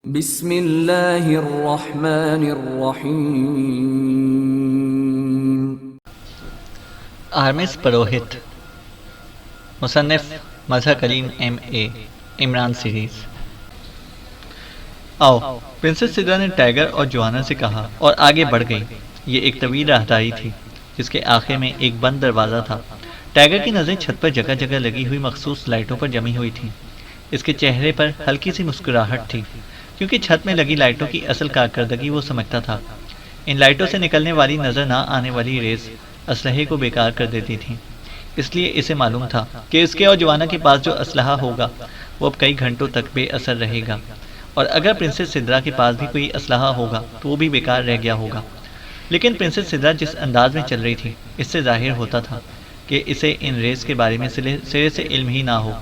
बिस्मिल्लाहिर्रहमानिर्रहीम। आर्मिस पुरोहित, मुसन्निफ मजहर करीम M.A. Imran series. आओ, princess Sidra ने टाइगर और जोआना से कहा और आगे बढ़ गई। ये एक तवील राहदारी थी जिसके आखिर में एक बंद दरवाज़ा था। टाइगर की नज़रें छत पर जगह जगह लगी हुई मखसूस लाइटों पर जमी हुई थीं। इसके चेहरे पर हल्की सी मुस्कुराहट थी क्योंकि छत में लगी लाइटों की असल कारकर्दगी वो समझता था। इन लाइटों से निकलने वाली नज़र ना आने वाली रेस असलहे को बेकार कर देती थी। इसलिए इसे मालूम था कि इसके और जोआना के पास जो असलहा होगा वो अब कई घंटों तक बेअसर रहेगा, और अगर प्रिंसेस सिद्रा के पास भी कोई असलहा होगा तो वो भी बेकार रह गया होगा। लेकिन प्रिंसेस सिद्रा जिस अंदाज में चल रही थी, इससे जाहिर होता था कि इसे इन रेस के बारे में सिरे से इल्म ही ना हो।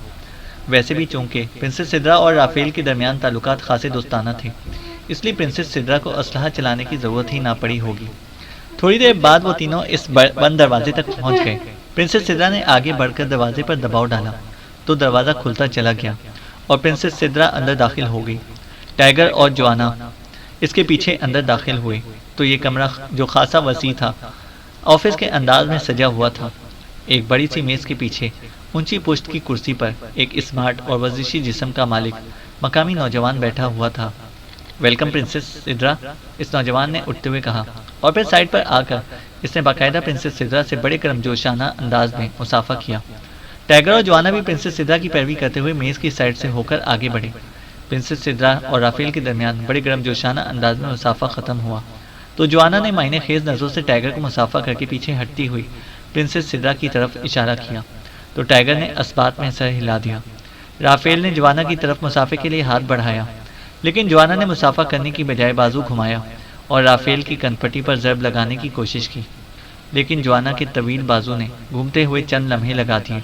वैसे भी चूंकि प्रिंसेस सिद्रा और राफेल के दरमियान ताल्लुकात खासे दोस्ताना थे, इसलिए प्रिंसेस सिद्रा को असलहा चलाने की ज़रूरत ही ना पड़ी होगी। थोड़ी देर बाद वो तीनों इस बंद दरवाजे तक पहुंच गए। प्रिंसेस सिद्रा ने आगे बढ़कर दरवाजे पर दबाव डाला तो दरवाज़ा खुलता चला गया और प्रिंसेस सिद्रा अंदर दाखिल हो गई। टाइगर और जोआना इसके पीछे अंदर दाखिल हुए तो ये कमरा, जो खासा वसी था, ऑफिस के अंदाज में सजा हुआ था। एक बड़ी सी मेज़ के पीछे ऊंची पुश्त की कुर्सी पर एक स्मार्ट और वर्जिशी जिस्म का मालिक मकामी नौजवान बैठा हुआ था। वेलकम प्रिंसेस सिद्रा, इस नौजवान ने उठते हुए कहा, और फिर साइड पर आकर इसने बाकायदा प्रिंसेस सिद्रा से बड़े गर्मजोशाना अंदाज में मुसाफा किया। टाइगर और जोआना भी प्रिंसेस सिद्रा की पैरवी करते हुए मेज़ की साइड से होकर आगे बढ़े। प्रिंसेस सिद्रा और राफेल के दरमियान बड़े गर्मजोशाना अंदाज में मुसाफा ख़त्म हुआ तो जोआना ने मायने खेज नज़रों से टाइगर को मुसाफा करके पीछे हटती हुई प्रिंसेस सिद्रा की तरफ इशारा किया तो टाइगर ने असबात में सर हिला दिया। राफेल ने जोआना की तरफ मुसाफे के लिए हाथ बढ़ाया, लेकिन जोआना ने मुसाफा करने की बजाय बाजू घुमाया और राफेल की कनपट्टी पर ज़रब लगाने की कोशिश की, लेकिन जोआना के तवील बाजू ने घूमते हुए चंद लम्हे लगा दिए,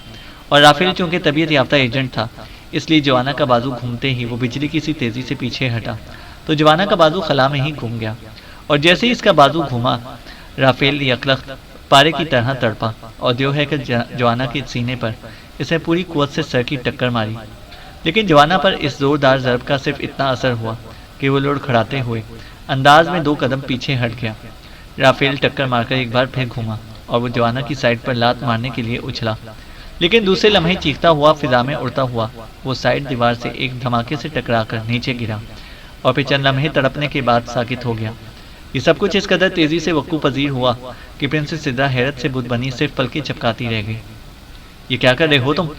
और राफेल चूंकि तबीयत याफ्ता एजेंट था, इसलिए जोआना का बाजू घूमते ही वो बिजली की सी तेज़ी से पीछे हटा तो जोआना का बाजू खला में ही घूम गया, और जैसे ही इसका बाजू घूमा राफेल यकलख्त पारे की तरह तड़पा और जो है कि जोआना के सीने पर इसे पूरी कुव्वत से सर की टक्कर मारी। लेकिन जोआना पर इस जोरदार ज़रब का सिर्फ इतना असर हुआ कि वो लुढ़खड़ाते हुए अंदाज में 2 कदम पीछे हट गया। राफेल टक्कर मारकर एक बार फिर घूमा और वो जोआना की साइड पर लात मारने के लिए उछला, लेकिन दूसरे लम्हे चीखता हुआ फिजा में उड़ता हुआ वो साइड दीवार से एक धमाके से टकराकर नीचे गिरा और फिर चंद लम्हे तड़पने के बाद साकित हो गया। ये सब कुछ इस कदर तेज़ी से वक़्फ़ु पजीर हुआ कि प्रिंसेस सिद्रा हैरत से बुत बनी सिर्फ पलकें झपकाती रह गई। ये क्या कर रहे हो तुम?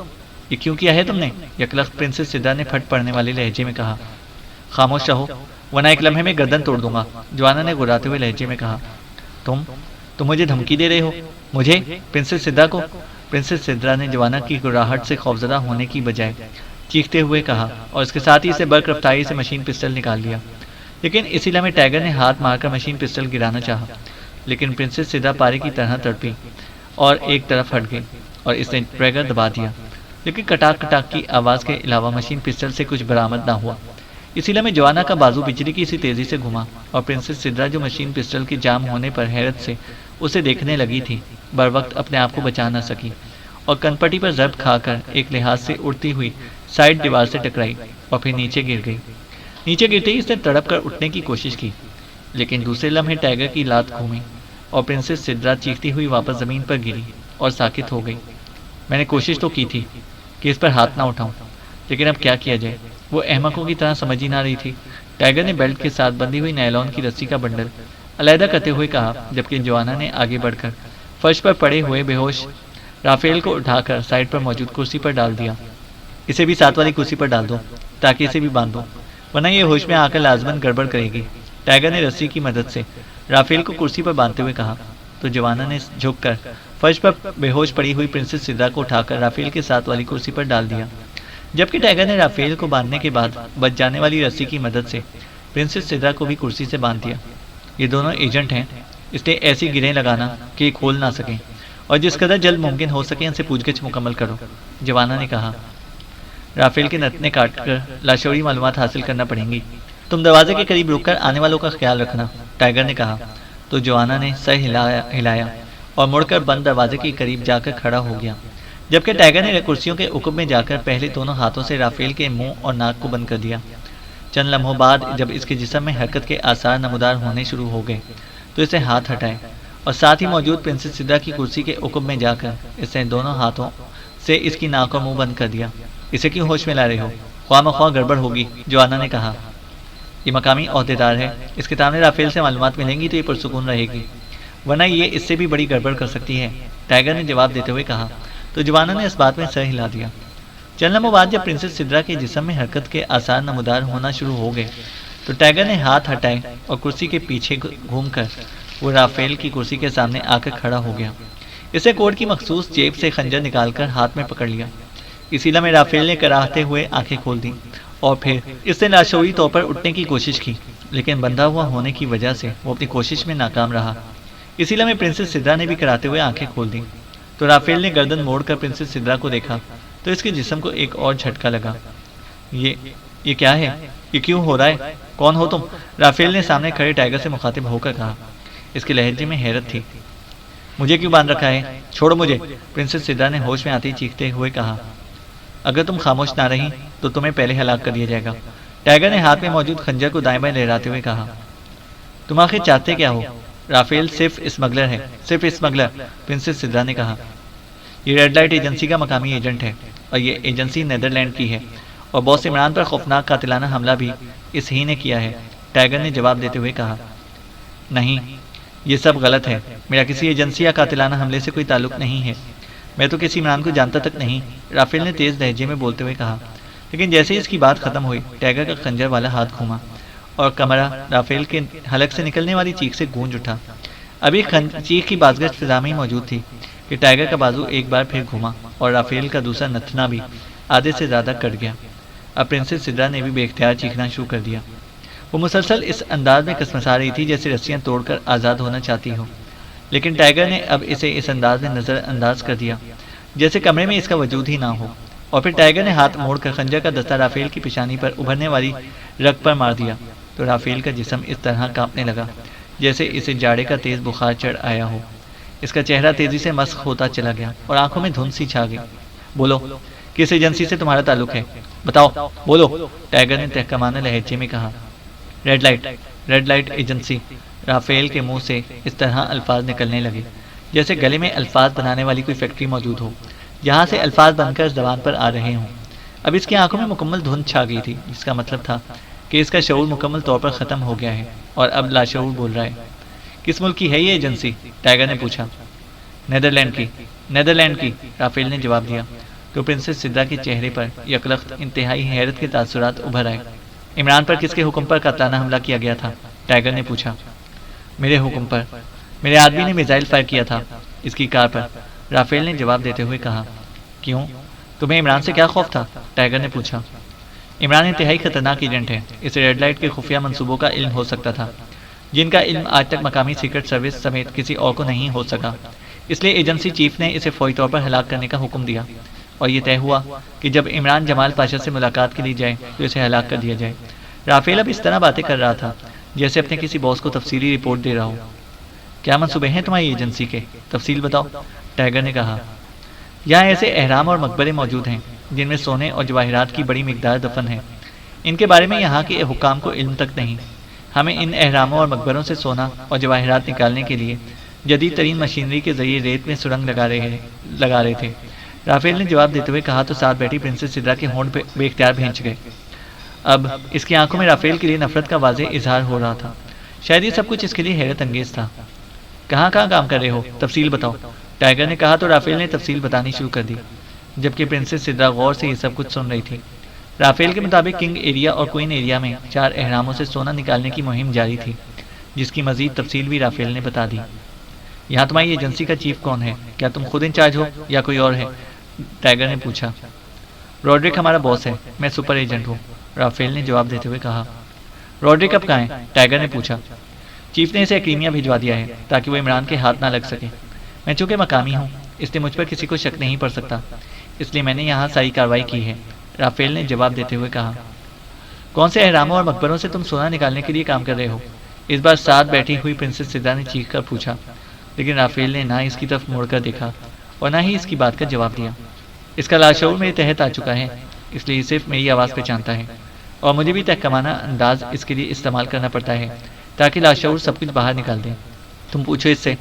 ये क्यों किया है तुमने? यकलख्त प्रिंसेस सिद्रा ने फट पड़ने वाले लहजे में कहा। खामोश रहो वरना एक लम्हे में गर्दन तोड़ दूंगा, जोआना ने गुर्राते हुए लहजे में कहा। तुम मुझे धमकी दे रहे हो? मुझे? प्रिंसेस सिद्रा को? प्रिंसेस सिद्रा ने जोआना की गुर्राहट से खौफजदा होने की बजाय चीखते हुए कहा, और इसके साथ ही इसे बर्क रफ्तारी से मशीन पिस्टल निकाल लिया। लेकिन इसी लम्हे टाइगर ने हाथ मारकर मशीन पिस्टल गिराना चाहा, लेकिन प्रिंसेस सिद्रा पारे की तरह तड़पी और एक तरफ हट गई और इसने ट्रैगर दबा दिया, लेकिन कटाक कटाक की आवाज़ के अलावा मशीन पिस्टल से कुछ बरामद ना हुआ। इसी लम्हे जोआना का बाजू बिजली की सी तेज़ी से घुमा और प्रिंसेस सिद्रा, जो मशीन पिस्टल के जाम होने पर हैरत से उसे देखने लगी थी, बर वक्त अपने आप को बचा न सकी और कनपट्टी पर ज़रब खाकर एक लिहाज से उड़ती हुई साइड दीवार से टकराई और फिर नीचे गिर गई। नीचे गिरते ही इसने तड़प कर उठने की कोशिश की, लेकिन दूसरे लम्हे टाइगर की लात घूमी और प्रिंसेस सिद्रा चीखती हुई वापस ज़मीन पर गिरी और साकित हो गई। मैंने कोशिश तो की थी कि इस पर हाथ ना उठाऊं, लेकिन अब क्या किया जाए, वो अहमकों की तरह समझ ही ना रही थी। टाइगर ने बेल्ट के साथ बंधी हुई नायलॉन की रस्सी का बंडल अलहदा करते हुए कहा, जबकि जोआना ने आगे बढ़कर फर्श पर पड़े हुए बेहोश राफेल को उठाकर साइड पर मौजूद कुर्सी पर डाल दिया। इसे भी साथ वाली कुर्सी पर डाल दो ताकि इसे भी बांध दो, वरना ये होश में आकर लाजमन गड़बड़ करेगी। टाइगर ने रस्सी की मदद से राफेल को कुर्सी पर बांधते हुए कहा तो जोआना ने झुककर फर्श पर बेहोश पड़ी हुई प्रिंसेस सिद्रा को उठाकर राफेल के साथ वाली कुर्सी पर डाल दिया, जबकि टाइगर ने राफेल को बांधने के बाद बच जाने वाली रस्सी की मदद से प्रिंसेस सिद्रा को भी कुर्सी से बांध दिया। ये दोनों एजेंट हैं, इसलिए ऐसी गिरें लगाना कि खोल ना सकें, और जिस कदर जल्द मुमकिन हो सके इनसे पूछगिछ मुकम्मल करो, जोआना ने कहा। राफेल के नथने काट कर लाशोरी मालूमात हासिल करना पड़ेंगी। तुम दरवाजे के करीब रुककर आने वालों का ख्याल रखना, टाइगर ने कहा तो जोआना ने सर हिलाया और मुड़कर बंद दरवाजे के करीब जाकर खड़ा हो गया, जबकि टाइगर ने कुर्सियों के उकुब में जाकर पहले दोनों हाथों से राफेल के मुंह और नाक को बंद कर दिया। चंद लम्हों बाद जब इसके जिस्म में हरकत के आसार नमूदार होने शुरू हो गए तो इसने हाथ हटाए और साथ ही मौजूद प्रिंसेस सिद्रा की कुर्सी के उकुब में जाकर इसने दोनों हाथों से इसकी नाक और मुंह बंद कर दिया। इसे क्यों होश में ला रहे हो? ख्वाह गड़बड़ होगी, जोआना ने कहा। ये मकामी ओहदेदार है, इसके सामने राफेल से मालूमात मिलेंगी तो ये पुरसुकून रहेगी, वरना ये इससे भी बड़ी गड़बड़ कर सकती है, टाइगर ने जवाब देते हुए कहा। तो जोआना ने इस बात में सर हिला दिया। चंद लम्हों बाद जब प्रिंसेस सिद्रा के जिस्म में हरकत के आसार नमूदार होना शुरू हो गए तो टाइगर ने हाथ हटाए और कुर्सी के पीछे घूमकर वो राफेल की कुर्सी के सामने आकर खड़ा हो गया। इसे कोट की मखसूस जेब से खंजर निकालकर हाथ में पकड़ लिया। इसी लम्हे राफेल ने कराहते हुए आंखें खोल दी और फिर इसने लाशौरी तौर पर उठने की कोशिश की, लेकिन बंधा हुआ होने की वजह से वो अपनी कोशिश में नाकाम रहा। इसी लम्हे प्रिंसेस सिद्रा ने भी कराते हुए आंखें खोल दी तो राफेल ने गर्दन मोड़कर प्रिंसेस सिद्रा को देखा तो इसके जिस्म को एक और झटका लगा। ये क्या है? ये क्यों हो रहा है? कौन हो तुम? राफेल ने सामने खड़े टाइगर से मुखातिब होकर कहा। इसके लहजे में हैरत थी। मुझे क्यों बांध रखा है? छोड़ो मुझे, प्रिंसेस सिद्रा ने होश में आते ही चीखते हुए कहा। अगर तुम खामोश ना रही तो तुम्हें पहले हलाक कर दिया जाएगा, टाइगर ने हाथ में मौजूद खंजर को दाएं बाएं लहराते हुए कहा। तुम आखिर चाहते क्या हो? राफेल सिर्फ स्मगलर है, सिर्फ स्मगलर, प्रिंसेस सिद्रा ने कहा। ये रेड लाइट एजेंसी का मकामी एजेंट है और ये एजेंसी नीदरलैंड की है और बॉस इमरान पर खौफनाक कातिलाना हमला भी इस ही ने किया है, टाइगर ने जवाब देते हुए कहा। नहीं, ये सब गलत है, मेरा किसी एजेंसी या कातिलाना हमले से कोई ताल्लुक नहीं है, मैं तो किसी इमरान को जानता तक नहीं, राफेल ने तेज लहजे में बोलते हुए कहा। लेकिन जैसे ही इसकी बात खत्म हुई टाइगर का खंजर वाला हाथ घूमा और कमरा राफेल के हलक से निकलने वाली चीख से गूंज उठा। अभी चीख की बाजगश फिजा में मौजूद थी कि टाइगर का बाजू एक बार फिर घुमा और राफेल का दूसरा नथना भी आधे से ज्यादा कट गया। अब प्रिंसेस सिद्रा ने भी बेख्तियार चीखना शुरू कर दिया। वो मुसलसल इस अंदाज में कसमसा रही थी जैसे रस्सियां तोड़कर आज़ाद होना चाहती हो, लेकिन टाइगर ने अब इसे इस अंदाज में नज़रअंदाज कर दिया जैसे कमरे में इसका वजूद ही ना हो। और फिर टाइगर ने हाथ मोड़कर खंजर का दस्ता राफेल की पेशानी पर उभरने वाली रग पर मार दिया तो राफेल का जिस्म इस तरह कांपने लगा जैसे इसे जाड़े का तेज बुखार चढ़ आया हो। इसका चेहरा तेजी से मस्क होता चला गया और आंखों में धुंध सी छा गई। बोलो, किस एजेंसी से तुम्हारा ताल्लुक है? बताओ, बोलो, टाइगर ने तहकमाने लहजे में कहा। रेड लाइट एजेंसी, राफेल के मुंह से इस तरह अल्फाज निकलने लगे जैसे गले में अल्फाज बनाने वाली कोई फैक्ट्री मौजूद हो जहाँ से अल्फाज बनकर जबान पर आ रहे हों। अब इसकी आंखों में मुकम्मल धुंध छा गई थी, जिसका मतलब था कि इसका शऊर मुकम्मल तौर पर ख़त्म हो गया है और अब लाशऊर बोल रहा है। किस मुल्क की है ये एजेंसी? टाइगर ने पूछा। नेदरलैंड की, राफेल ने जवाब दिया। तो प्रिंसेस सिद्रा के चेहरे पर यकलख्त इंतहाई हैरत के तासुरात उभर आए। इमरान पर किसके हुक्म पर कातलाना हमला किया गया था? टाइगर ने पूछा। मेरे हुक्म पर, मेरे आदमी ने मिसाइल फायर किया था इसकी कार पर, राफेल ने जवाब देते हुए कहा। क्यों? तुम्हें इमरान से क्या खौफ था? टाइगर ने पूछा। इमरान इंतहाई खतरनाक एजेंट है, इसे रेड लाइट के खुफिया मंसूबों का इल्म हो सकता था जिनका इल्म आज तक मकामी सीक्रेट सर्विस समेत किसी और को नहीं हो सका। इसलिए एजेंसी चीफ ने इसे फौरी तौर पर हलाक करने का हुक्म दिया और ये तय हुआ कि जब इमरान जमाल पाशा से मुलाकात के लिए जाए तो इसे हलाक कर दिया जाए। राफेल अब इस तरह बातें कर रहा था जैसे अपने किसी बॉस को तफसीली रिपोर्ट दे रहा हो। क्या मंसूबे हैं तुम्हारी एजेंसी के? तफसील बताओ, टाइगर ने कहा। यहाँ ऐसे अहराम और मकबरे मौजूद हैं जिनमें सोने और जवाहरात की बड़ी मिकदार दफन है। इनके बारे में यहाँ के हुक्काम को इल्म तक नहीं। हमें इन अहरामों और मकबरों से सोना और जवाहरात निकालने के लिए जदीद तरीन मशीनरी के जरिए रेत में सुरंग लगा रहे थे, राफेल ने जवाब देते हुए कहा तो साथ बैठी प्रिंसेस सिद्रा के होंठ बेख्तियार भींच गए। अब इसकी आंखों में राफेल के लिए नफरत का वाज़ेह इजहार हो रहा था। शायद ये सब कुछ इसके लिए हैरत अंगेज था। कहाँ काम कर रहे हो? तफसील बताओ, टाइगर ने कहा तो राफेल ने तफसील बतानी शुरू कर दी, जबकि प्रिंसेस सिद्रा गौर से ये सब कुछ सुन रही थी। राफेल के मुताबिक किंग एरिया और क्वीन एरिया में 4 अहरामों से सोना निकालने की मुहिम जारी थी, जिसकी मजीद तफसील भी राफेल ने बता दी। यहाँ तुम्हारी एजेंसी का चीफ कौन है? क्या तुम खुद इंचार्ज हो या कोई और है? टाइगर ने पूछा। रॉड्रिक हमारा बॉस है, मैं सुपर एजेंट हूँ, राफेल ने जवाब देते हुए कहा। रॉड्रिक अब कहाँ है? टाइगर ने पूछा। चीफ ने इसे क्रीमिया भिजवा दिया है ताकि वो इमरान के हाथ ना लग सके। मैं चूंकि मकामी हूँ इसलिए मुझ पर किसी को शक नहीं पड़ सकता, इसलिए मैंने यहाँ सारी कार्रवाई की है, राफेल ने जवाब देते हुए कहा। कौन से अहरामों और मकबरों से तुम सोना निकालने के लिए काम कर रहे हो? इस बार साथ बैठी हुई प्रिंसेस सिद्रा ने चीख कर पूछा, लेकिन राफेल ने ना इसकी तरफ मुड़कर देखा और ना ही इसकी बात का जवाब दिया। इसका लाशऊर मेरे तहत आ चुका है, इसलिए सिर्फ मेरी आवाज़ पहचानता है, और मुझे भी तहकमाना अंदाज इसके लिए इस्तेमाल करना पड़ता है ताकि लाशऊर सब कुछ बाहर निकाल दें। तुम पूछो इससे,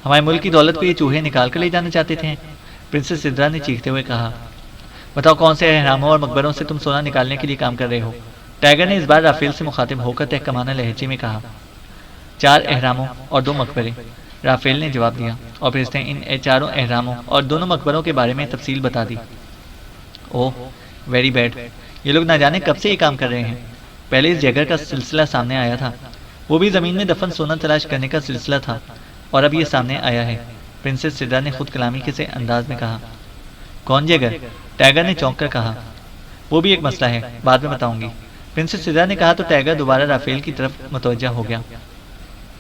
हमारे मुल्क की दौलत को ये चूहे निकाल कर ले जाना चाहते थे। प्रिंसेस सिद्रा ने चीखते हुए कहा। बताओ कौन से अहरामों और मकबरों से तुम सोना निकालने के लिए काम कर रहे हो? टाइगर ने इस बार राफेल से मुखातिब होकर तहकमाना लहजे में कहा। 4 अहरामों और 2 मकबरे, राफेल ने जवाब दिया, और फिर इसने इन चारों अहरामों और दोनों मकबरों के बारे में तफसील बता दी। ओह वेरी बैड, ये लोग ना जाने कब से ये काम कर रहे हैं। पहले इस जगह का सिलसिला सामने आया था, वो भी ज़मीन में दफन सोना तलाश करने का सिलसिला था, और अब ये सामने आया है। प्रिंसेस सिद्रा ने खुद कलामी के से अंदाज में कहा। कौन जगह? टाइगर ने चौंक कर कहा। वो भी एक मसला है, बाद में बताऊंगी। प्रिंसेस सिद्रा ने कहा तो टाइगर दोबारा राफेल की तरफ मुतवज्जा हो गया।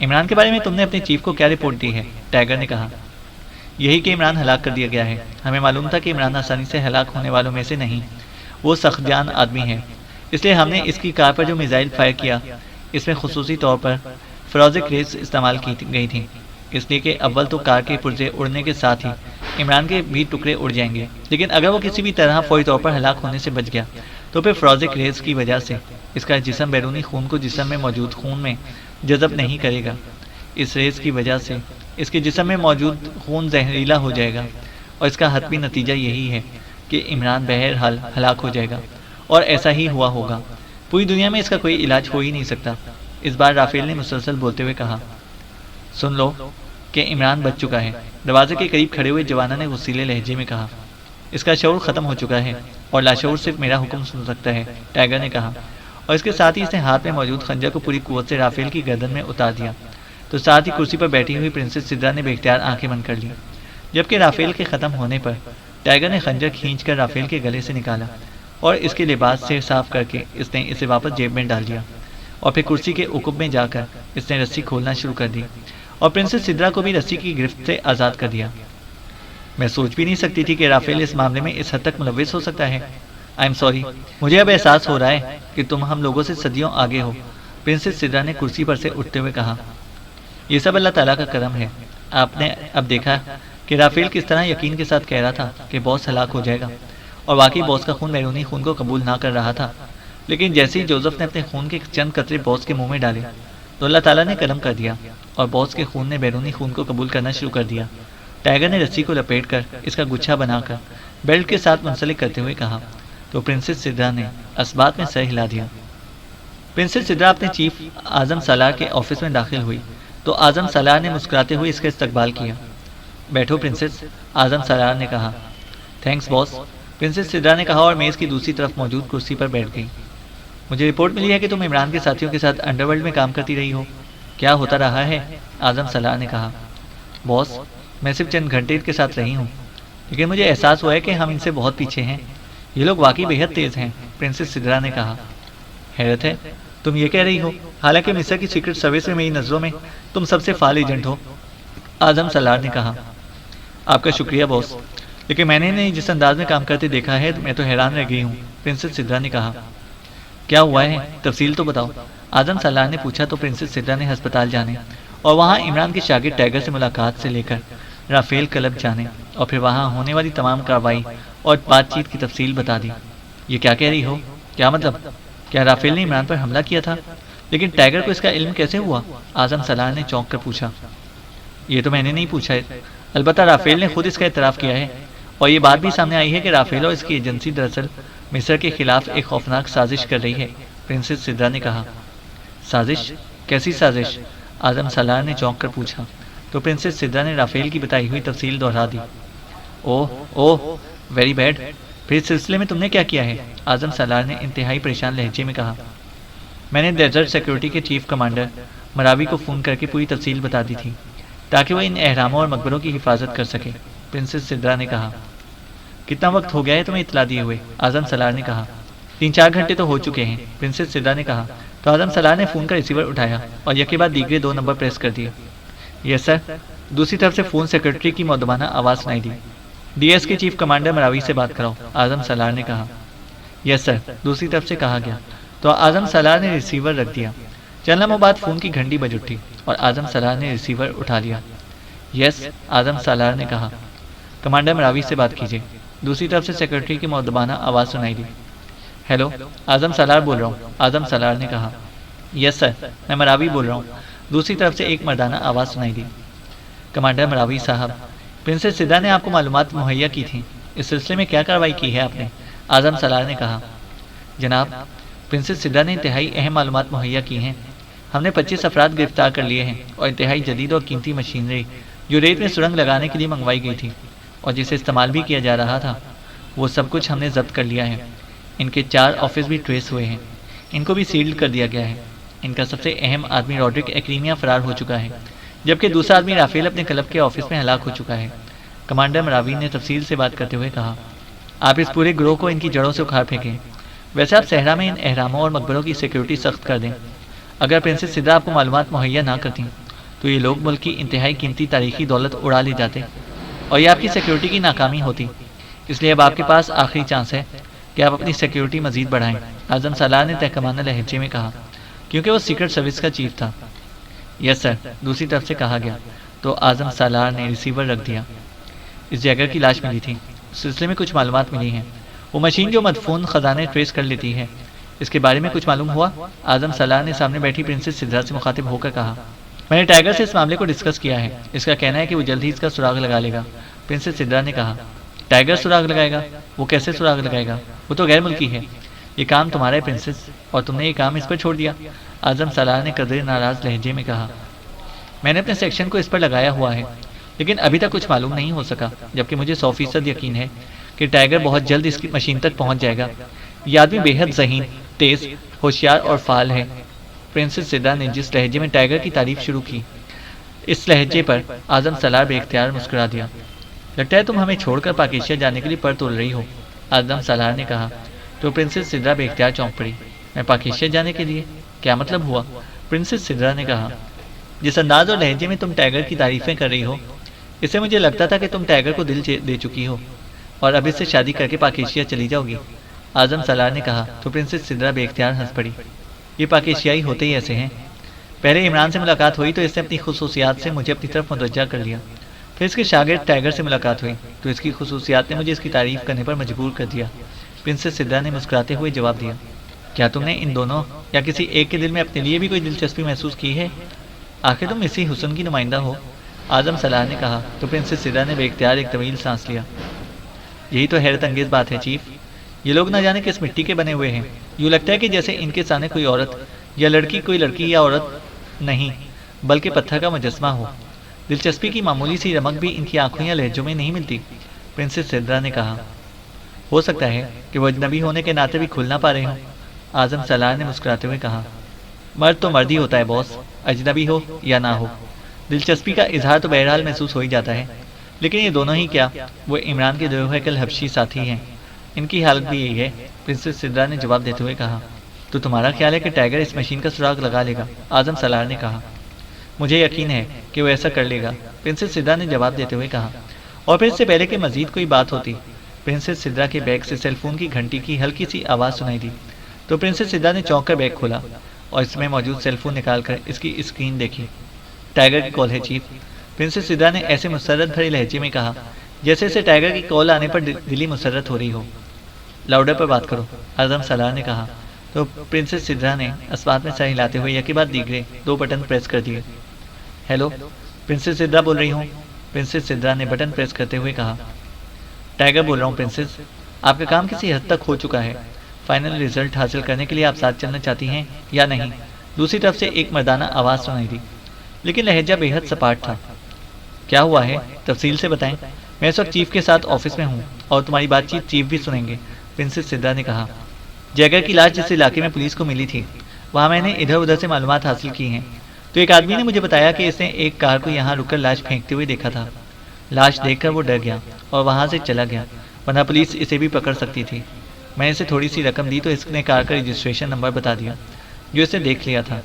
इमरान के बारे में तुमने अपने चीफ को क्या रिपोर्ट दी है? टाइगर ने कहा। यही कि इमरान हलाक कर दिया गया है। हमें मालूम था कि इमरान आसानी से हलाक होने वालों में से नहीं, वो सख्तजान आदमी है, इसलिए हमने इसकी कार पर जो मिसाइल फायर किया, इसमें खुसूसी तौर पर फ्रोजिक रेस इस्तेमाल की गई थी, इसलिए कि अव्वल तो कार के पुर्जे उड़ने के साथ ही इमरान के भी टुकड़े उड़ जाएंगे, लेकिन अगर वो किसी भी तरह फौरी तौर पर हलाक होने से बच गया तो फिर फ्रोजिक रेस की वजह से इसका जिस्म बैरूनी खून को जिस्म में मौजूद खून में जज़ब नहीं करेगा। इस रेस की वजह से इसके जिस्म में मौजूद खून जहरीला हो जाएगा, और इसका हतमी नतीजा यही है कि इमरान बहरहाल हलाक हो जाएगा, और ऐसा ही हुआ होगा। पूरी दुनिया में इसका कोई इलाज हो ही नहीं सकता। इस बार राफेल ने मुसलसल बोलते हुए कहा। सुन लो कि इमरान बच चुका है, दरवाजे के करीब खड़े हुए जवाना ने गुस्सीले लहजे में कहा। इसका शऊर ख़त्म हो चुका है और लाशऊर सिर्फ मेरा हुक्म सुन सकता है, टाइगर ने कहा, और इसके साथ ही इसने हाथ में मौजूद खंजर को पूरी कुव्वत से राफेल की गर्दन में उतार दिया। तो साथ ही कुर्सी पर बैठी हुई प्रिंसेस सिद्रा ने बेख्तियार आंखें बंद कर ली, जबकि राफेल के ख़त्म होने पर टाइगर ने खंजर खींचकर राफेल के गले से निकाला और इसके लिबास से साफ करके इसने इसे वापस जेब में डाल दिया, और फिर कुर्सी के उकुब में जाकर इसने रस्सी खोलना शुरू कर दी और प्रिंसेस सिद्रा को भी रस्सी की गिरफ्त से आज़ाद कर दिया। मैं सोच भी नहीं सकती थी कि राफेल इस मामले में इस हद तक मुलव्विस हो सकता है। आई एम सॉरी, मुझे अब एहसास हो रहा है कि तुम हम लोगों से सदियों आगे हो, प्रिंसेस सिद्रा ने कुर्सी पर से उठते हुए कहा। ये सब अल्लाह ताला का करम है। आपने अब देखा कि राफेल किस तरह यकीन के साथ कह रहा था कि बॉस हलाक हो जाएगा, और वाकई बॉस का खून बैरूनी खून को कबूल ना कर रहा था, लेकिन जैसे ही जोसेफ ने अपने खून के चंद कतरे बॉस के मुंह में डाले तो अल्लाह ताला ने करम कर दिया और बॉस के खून ने बैरूनी खून को कबूल करना शुरू कर दिया। टाइगर ने रस्सी को लपेटकर इसका गुच्छा बनाकर बेल्ट के साथ मुंसलिक करते हुए कहा, तो प्रिंसेस सिद्रा ने असबात में सर हिला दिया। प्रिंसेस सिद्रा अपने चीफ आजम सलार के ऑफिस में दाखिल हुई तो आजम सलार ने मुस्कुराते हुए इसका इस्तकबाल किया। बैठो प्रिंसेस, आजम सलार ने कहा। थैंक्स बॉस, प्रिंसेस सिद्रा ने कहा और मेज़ की दूसरी तरफ मौजूद कुर्सी पर बैठ गई। मुझे रिपोर्ट मिली है कि तुम इमरान के साथियों के साथ अंडरवर्ल्ड में काम करती रही हो, क्या होता रहा है? आजम सलार ने कहा। बॉस, मैं सिर्फ चंद घंटे के साथ रही हूँ, लेकिन मुझे एहसास हुआ है कि हम इनसे बहुत पीछे हैं। ये लोग वाकई बेहद तेज़ हैं, प्रिंसेस सिद्रा ने कहा। हैरत है तुम ये कह रही हो, हालांकि मिस्र की सीक्रेट सर्विस में मेरी नज़रों में तुम सबसे फाल एजेंट हो, आजम सलार ने कहा। आपका शुक्रिया बॉस, लेकिन मैंने इन्हें जिस अंदाज में काम करते देखा है मैं तो हैरान रह गई हूँ, प्रिंसेस सिद्रा ने कहा। क्या हुआ है, तफसील तो बताओ, आजम सलार ने पूछा। तो प्रिंसेस सिद्रा ने अस्पताल जाने और वहाँ इमरान के शागिर्द टाइगर से मुलाकात से लेकर राफेल क्लब जाने और फिर वहाँ होने वाली तमाम कार्रवाई और बातचीत की तफसील बता दी। ये क्या कह रही हो? क्या मतलब? क्या राफेल ने इमरान पर हमला किया था? लेकिन टाइगर को इसका इल्म कैसे हुआ? आजम सलार ने चौंक कर पूछा। ये तो मैंने नहीं पूछा है, अलबत्ता राफेल ने खुद इसका इतराफ़ किया है, और ये बात भी सामने आई है कि राफेल और इसकी एजेंसी दरअसल मिस्र के खिलाफ एक खौफनाक साजिश कर रही है, प्रिंसेस सिद्रा ने कहा। साजिश? कैसी साजिश? आजम सलार ने चौंक कर पूछा। तो प्रिंसेस सिद्रा ने राफेल की बताई हुई तफसील दोहरा दी। ओह ओह, वेरी बैड, फिर इस सिलसिले में तुमने क्या किया है? आजम सलार ने इंतहाई परेशान लहजे में कहा। मैंने डेजर्ट सिक्योरिटी के चीफ कमांडर मरावी को फ़ोन करके पूरी तफसील बता दी थी ताकि वह इन अहरामों और मकबरों की हिफाजत कर सके, प्रिंसेस सिद्रा ने कहा। कितना वक्त हो गया है तुम्हें इतला दिए हुए? आजम सलार ने कहा। 3-4 घंटे तो हो चुके हैं, प्रिंसेस सिद्रा ने कहा। तो आजम सलार ने फ़ोन का रिसीवर उठाया और यके बाद दीगरे 2 नंबर प्रेस कर दिए। यस सर, दूसरी तरफ से फ़ोन सेक्रेटरी की मौदमाना आवाज़ सुनाई दी। डीएस के चीफ कमांडर मरावी से बात कराओ, आजम सलार ने कहा। यस सर, दूसरी तरफ से कहा गया। तो आजम सलार ने रिसीवर रख दिया। चंद लम्हों बाद फ़ोन की घंटी बज उठी और आजम सलार ने रिसीवर उठा लिया। यस, आजम सलार ने कहा। कमांडर मरावी से बात कीजिए। दूसरी तरफ से सेक्रेटरी की मौदबाना आवाज़ सुनाई दी। हेलो, आजम सलार बोल रहा हूँ, आजम सलार ने कहा। यस सर, मैं मरावी बोल रहा हूँ। दूसरी तरफ से एक मर्दाना आवाज़ सुनाई दी। कमांडर मरावी साहब, प्रिंसेस सिद्धा ने आपको मालूमात मुहैया की थी, इस सिलसिले में क्या कार्रवाई की है आपने? आजम सलार ने कहा। जनाब, प्रिंसेस सिद्धा ने इंतहाई अहम मालूमात मुहैया की हैं। हमने 25 अफराद गिरफ्तार कर लिए हैं और इंतहाई जदीद और कीमती मशीनरी जो रेत में सुरंग लगाने के लिए मंगवाई गई थी और जिसे इस्तेमाल भी किया जा रहा था, वो सब कुछ हमने जब्त कर लिया है। इनके 4 ऑफिस भी ट्रेस हुए हैं, इनको भी सील्ड कर दिया गया है। इनका सबसे अहम आदमी रॉड्रिक एक्रीमिया फरार हो चुका है, जबकि दूसरा आदमी राफेल अपने क्लब के ऑफिस में हलाक हो चुका है। कमांडर मरावी ने तफसील से बात करते हुए कहा। आप इस पूरे ग्रोह को इनकी जड़ों से उखाड़ फेंकें। वैसे आप सहरा में इन अहरामों और मकबरों की सिक्योरिटी सख्त कर दें। अगर प्रिंसेस सिद्धा आपको मालूमात मुहैया ना करती तो ये लोग मुल्क की इंतहाई कीमती तारीखी दौलत उड़ा ले जाते और ये आपकी सिक्योरिटी की नाकामी होती। इसलिए अब आपके पास आखिरी चांस है कि आप अपनी सिक्योरिटी मजीद बढ़ाएं, आजम सलार ने तहकमाना लहजे में कहा, क्योंकि वो सीक्रेट सर्विस का चीफ था। यस सर, दूसरी तरफ से कहा गया तो आजम सलार ने रिसीवर रख दिया। इस जैगर की लाश मिली थी, उस सिलसिले में कुछ मालूमात मिली हैं। वो मशीन जो मदफून खजाने ट्रेस कर लेती है, इसके बारे में कुछ मालूम हुआ? आजम सलार ने सामने बैठी प्रिंसेस सिद्धा से मुखातिब होकर कहा। मैंने टाइगर से इस मामले को डिस्कस किया है, इसका कहना है कि वो जल्द ही इसका सुराग लगा लेगा। प्रिंसेस सिद्धा ने कहा। टाइगर सुराग लगाएगा? वो कैसे सुराग लगाएगा? वो तो गैर मुल्की है। ये काम तुम्हारा है प्रिंसेस, और तुमने ये काम इस पर छोड़ दिया। आजम सलार ने कदर नाराज लहजे में कहा। मैंने अपने सेक्शन को इस पर लगाया हुआ है, लेकिन अभी तक कुछ मालूम नहीं हो सका, जबकि मुझे 100% यकीन है कि टाइगर बहुत जल्द इसकी मशीन तक पहुंच जाएगा। ये आदमी बेहद ज़हीन, तेज, होशियार और फाल है। प्रिंसेस सिद्धा ने जिस लहजे में टाइगर की तारीफ शुरू की, इस लहजे पर आजम सलार बेख्तियार मुस्कुरा दिया। लगता है तुम हमें छोड़कर पाकिस्तान जाने के लिए पर तोल रही हो, आजम सलार ने कहा। तो प्रिंसेस सिद्धा बेख्तियार चौंक पड़ी। मैं पाकिस्तान जाने के लिए? क्या मतलब हुआ? प्रिंसेस सिद्धा ने कहा। जिस अंदाज और लहजे में तुम टाइगर की तारीफें कर रही हो, इससे मुझे लगता था कि तुम टाइगर को दिल दे चुकी हो और अब इससे शादी करके पाकिस्तान चली जाओगी, आजम सलार ने कहा। तो प्रिंसेस सिद्रा बेख्तियार हंस पड़ी। ये पाकिस्तानी होते ही ऐसे हैं। पहले इमरान से मुलाकात हुई तो इसने अपनी खुसूसियात से मुझे अपनी तरफ मुतवज्जा कर लिया। फिर इसके शागिर्द टाइगर से मुलाकात हुई तो इसकी खुसूसियात ने मुझे इसकी तारीफ करने पर मजबूर कर दिया। प्रिंसेस सिद्रा ने मुस्कुराते हुए जवाब दिया। क्या तुमने इन दोनों या किसी एक के दिल में अपने लिए भी कोई दिलचस्पी महसूस की है? आखिर तुम इसी हुस्न की नुमाइंदा हो, आजम सलार ने कहा। तो प्रिंसेस सिद्रा ने बेख्तियार एक तवील सांस लिया। यही तो हैरत अंगेज बात है चीफ, ये लोग न जाने किस मिट्टी के बने हुए हैं। यूँ लगता है कि जैसे इनके सामने कोई औरत या लड़की, कोई लड़की या औरत नहीं बल्कि पत्थर का मुजस्मा हो। दिलचस्पी की मामूली सी रमक भी इनकी आंखों या लहजों में नहीं मिलती, प्रिंसेस सिद्रा ने कहा। हो सकता है कि वो अजनबी होने के नाते भी खुल ना पा रहे हों, आजम सलार ने मुस्कुराते हुए कहा। मर्द तो मर्द ही होता है बॉस, अजनबी हो या ना हो। दिलचस्पी का इजहार तो बहरहाल महसूस हो ही जाता है, लेकिन ये दोनों ही क्या, वो इमरान के दोहकल हबशी साथी हैं। इनकी हालत भी यही है, प्रिंसेस सिद्रा ने जवाब देते हुए कहा। तो तुम्हारा ख्याल है कि टाइगर इस मशीन का सुराग लगा लेगा, आजम सलार ने कहा। मुझे यकीन है कि वो ऐसा कर लेगा, प्रिंसेस सिद्रा ने जवाब देते हुए कहा। और फिर इससे पहले कि मजीद कोई बात होती, प्रिंसेस सिद्रा के बैग से सेलफोन की घंटी की हल्की सी आवाज़ सुनाई दी। तो प्रिंसेस सिद्रा ने चौंक कर बैग खोला और इसमें मौजूद सेलफोन निकालकर इसकी स्क्रीन देखी। टाइगर की कॉल है चीफ, प्रिंसेस सिद्रा ने ऐसे मुसर्रत भरे लहजे में कहा जैसे इसे टाइगर की कॉल आने पर दिली मुसर्रत हो रही हो। लाउडर पर बात करो, आजम सलार ने कहा। तो प्रिंसेस सिद्रा ने अस्पात में सर हिलाते हुए यकी बाद दीगरे 2 बटन प्रेस कर दिए। हेलो, प्रिंसेस सिद्रा बोल रही हूँ, प्रिंसेस सिद्रा ने बटन प्रेस करते हुए कहा। टाइगर बोल रहा हूँ प्रिंसेस, आपका काम किसी हद तक हो चुका है। फाइनल रिजल्ट हासिल करने के लिए आप साथ चलना चाहती हैं या नहीं? दूसरी तरफ से एक मर्दाना आवाज़ सुनाई दी, लेकिन लहजा बेहद सपाट था। क्या हुआ है, तफसील से बताएं। मैं इस वक्त चीफ के साथ ऑफिस में हूँ और तुम्हारी बातचीत चीफ भी सुनेंगे, प्रिंसेस सिद्रा ने कहा। जैगर की लाश जिस इलाके में पुलिस को मिली थी, वहाँ मैंने इधर उधर से मालूमात हासिल की हैं। तो एक आदमी ने मुझे बताया कि इसने एक कार को यहाँ रुककर लाश फेंकते हुए देखा था। लाश देखकर वो डर गया और वहाँ से चला गया, वरना पुलिस इसे भी पकड़ सकती थी। मैंने इसे थोड़ी सी रकम दी तो इसने कार का रजिस्ट्रेशन नंबर बता दिया जो इसने देख लिया था।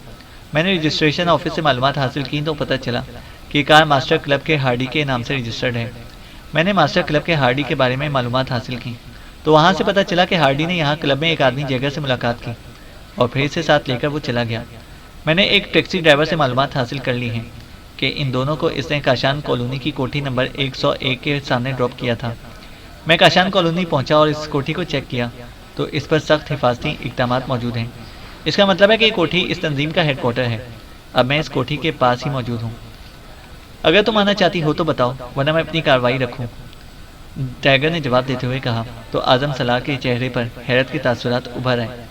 मैंने रजिस्ट्रेशन ऑफिस से मालूमात हासिल की तो पता चला कि कार मास्टर क्लब के हार्डी के नाम से रजिस्टर्ड है। मैंने मास्टर क्लब के हार्डी के बारे में मालूमात हासिल की तो वहाँ से पता चला कि हार्डी ने यहाँ क्लब में एक आदमी जैगर से मुलाकात की और फिर इसे साथ लेकर वो चला गया। मैंने एक टैक्सी ड्राइवर से मालूमात हासिल कर ली हैं कि इन दोनों को इसने काशान कॉलोनी की कोठी नंबर 101 के सामने ड्रॉप किया था। मैं काशान कॉलोनी पहुंचा और इस कोठी को चेक किया तो इस पर सख्त हिफाजती इक़दामात मौजूद हैं। इसका मतलब है कि ये कोठी इस तंजीम का हेडक्वार्टर है। अब मैं इस कोठी के पास ही मौजूद हूँ। अगर तुम आना चाहती हो तो बताओ, वरना मैं अपनी कार्रवाई रखूँ, टाइगर ने जवाब देते हुए कहा। तो आजम सलाह के चेहरे पर हैरत के तासुरात उभर आए।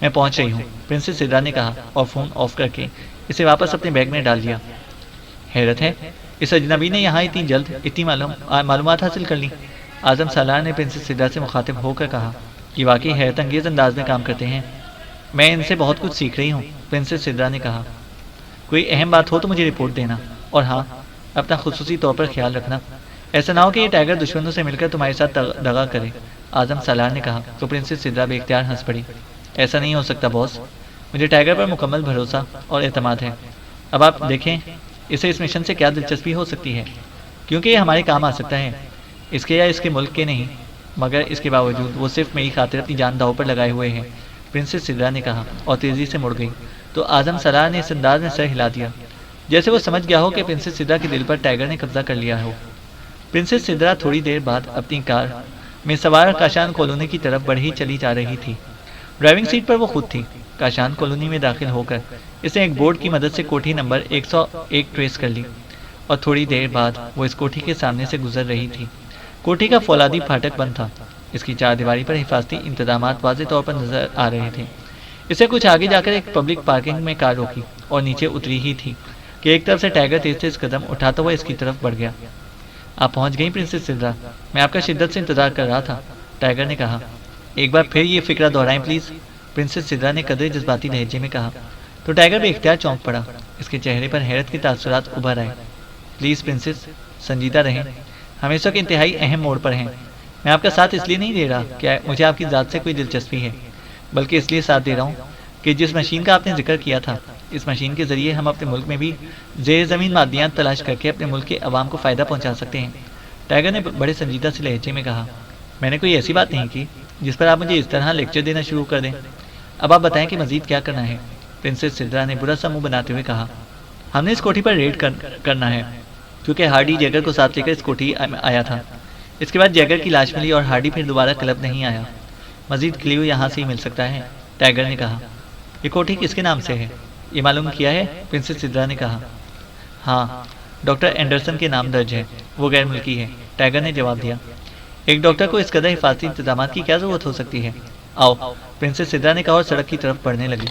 मैं पहुंच रही हूँ, प्रिंसेस सिद्रा ने कहा और फ़ोन ऑफ करके इसे वापस अपने बैग में डाल दिया। हैरत है, इस अजनबी ने यहाँ इतनी जल्द इतनी मालूमात हासिल कर ली। आजम सलाह ने प्रिंसेस सिद्रा से मुखातिब होकर कहा कि वाकई हैरत अंगेज़ अंदाज में काम करते हैं। मैं इनसे बहुत कुछ सीख रही हूँ, प्रिंसेस सिद्रा ने कहा। कोई अहम बात हो तो मुझे रिपोर्ट देना, और हाँ, अपना खुसूसी तौर पर ख्याल रखना। ऐसा ना हो कि ये टाइगर दुश्मनों से मिलकर तुम्हारे साथ दगा करे, आजम सलाह ने कहा। तो प्रिंसेस सिद्रा बेख्तियार हंस पड़ी। ऐसा नहीं हो सकता बॉस, मुझे टाइगर पर मुकम्मल भरोसा और एतमाद है। अब आप देखें इसे इस मिशन से क्या दिलचस्पी हो सकती है, क्योंकि ये हमारे काम आ सकता है, इसके या इसके मुल्क के नहीं। मगर इसके बावजूद वो सिर्फ मेरी खातिर अपनी जान दांव पर लगाए हुए हैं, प्रिंसेस सिद्रा ने कहा और तेज़ी से मुड़ गई। तो आजम सलाह ने इस अंदाज में सर हिला दिया जैसे वो समझ गया हो कि प्रिंसेस सिद्रा के दिल पर टाइगर ने कब्जा कर लिया हो। प्रिंसेस सिद्रा थोड़ी देर बाद अपनी कार में सवार काशान कॉलोनी की तरफ बढ़ी चली जा रही थी। ड्राइविंग सीट पर वो खुद थी। काशान कॉलोनी में दाखिल होकर इसने एक बोर्ड की मदद से कोठी नंबर 101 ट्रेस कर ली और थोड़ी देर बाद वो इस कोठी के सामने से गुजर रही थी। कोठी का फौलादी फाटक बंद था। इसकी चारदीवारी पर हिफाजती इंतजामात वाज़ेह तौर पर नजर आ रहे थे। इसे कुछ आगे जाकर एक पब्लिक पार्किंग में कार रोकी और नीचे उतरी ही थी कि एक तरफ से टाइगर तेज कदम उठाता हुआ इसकी तरफ बढ़ गया। आप पहुंच गई प्रिंसेस सिद्रा, मैं आपका शिद्दत से इंतजार कर रहा था, टाइगर ने कहा। एक बार फिर ये फिक्रा दोहराएं प्लीज़, प्रिंसेस सिद्रा ने कदरे जज्बाती लहजे में कहा। तो टाइगर बेख्तियार चौंक पड़ा। इसके चेहरे पर हैरत के तासुरात उभर आए। प्लीज़ प्रिंसेस, संजीदा रहें, हम इस वक्त इंतहाई अहम मोड़ पर हैं। मैं आपका साथ इसलिए नहीं दे रहा कि मुझे आपकी ज़ात से कोई दिलचस्पी है, बल्कि इसलिए साथ दे रहा हूँ कि जिस मशीन का आपने जिक्र किया था, इस मशीन के ज़रिए हम अपने मुल्क में भी ज़ेर ज़मीन मादियात तलाश करके अपने मुल्क के अवाम को फ़ायदा पहुँचा सकते हैं, टाइगर ने बड़े संजीदा से लहजे में कहा। मैंने कोई ऐसी बात नहीं की जिस पर आप मुझे इस तरह लेक्चर देना शुरू कर दें। अब आप बताएं कि मज़ीद क्या करना है, प्रिंसेस सिद्रा ने बुरा सा मुँह बनाते हुए कहा। हमने इस कोठी पर रेड करना है, क्योंकि हार्डी जैगर को साथ लेकर इस कोठी आया था। इसके बाद जैगर की लाश मिली और हार्डी फिर दोबारा क्लब नहीं आया। मज़ीद क्ल्यू यहाँ से ही मिल सकता है, टाइगर ने कहा। ये कोठी किसके नाम से है, ये मालूम किया है, प्रिंसेस सिद्रा ने कहा। हाँ, डॉक्टर एंडरसन के नाम दर्ज है, वो गैर मुल्की है, टाइगर ने जवाब दिया। एक डॉक्टर को इस कदर हिफाजती इंतजाम की क्या ज़रूरत हो सकती है। आओ, प्रिंसेस सिद्रा ने कहा और सड़क की तरफ बढ़ने लगी।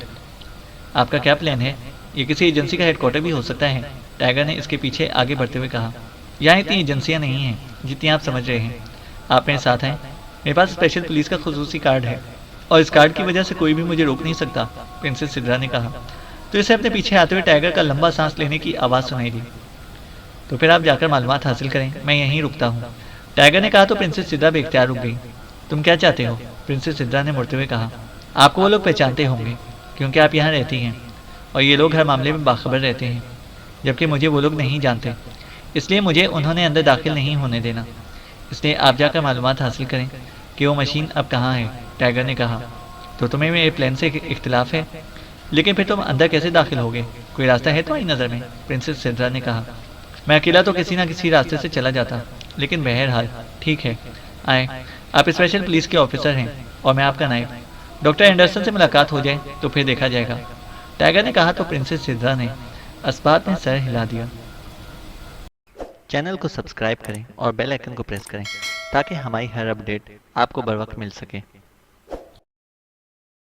आपका क्या प्लान है, ये किसी एजेंसी का हेडक्वार्टर भी हो सकता है, टाइगर ने इसके पीछे आगे बढ़ते हुए कहा। यहाँ इतनी एजेंसियाँ नहीं हैं जितनी आप समझ रहे हैं। आप मेरे साथ हैं, मेरे पास स्पेशल पुलिस का खुसूसी कार्ड है और इस कार्ड की वजह से कोई भी मुझे रोक नहीं सकता, प्रिंसेस सिद्रा ने कहा। तो इसे अपने पीछे आते हुए टाइगर का लंबा सांस लेने की आवाज़ सुनाई दी। तो फिर आप जाकर मालूमात हासिल करें, मैं यहीं रुकता हूँ, टाइगर ने कहा। तो प्रिंसेस सिद्रा बेख्तियार रुक गई। तुम क्या चाहते हो, प्रिंसेस सिद्रा ने मुड़ते हुए कहा। आपको वो लोग पहचानते होंगे क्योंकि आप यहाँ रहती हैं, और ये लोग हर मामले में बाखबर रहते हैं, जबकि मुझे वो लोग नहीं जानते, इसलिए मुझे उन्होंने अंदर दाखिल नहीं होने देना। इसलिए आप जाकर मालूमात हासिल करें कि वो मशीन अब कहाँ है, टाइगर ने कहा। तो तुम्हें मेरे प्लान से इख्तिलाफ है, लेकिन फिर तुम अंदर कैसे दाखिल होगे, कोई रास्ता है तुम्हारी नज़र में, प्रिंसेस सिद्रा ने कहा। मैं अकेला तो किसी ना किसी रास्ते से चला जाता, लेकिन बहरहाल ठीक है, आए, आप स्पेशल पुलिस के ऑफिसर हैं और मैं आपका नायब। डॉक्टर एंडरसन से मुलाकात हो जाए तो फिर देखा जाएगा, टाइगर ने कहा। तो प्रिंसेस सिद्रा ने अस्बात में सर हिला दिया। चैनल को सब्सक्राइब करें और बेल आइकन को प्रेस करें ताकि हमारी हर अपडेट आपको बर वक्त मिल सके।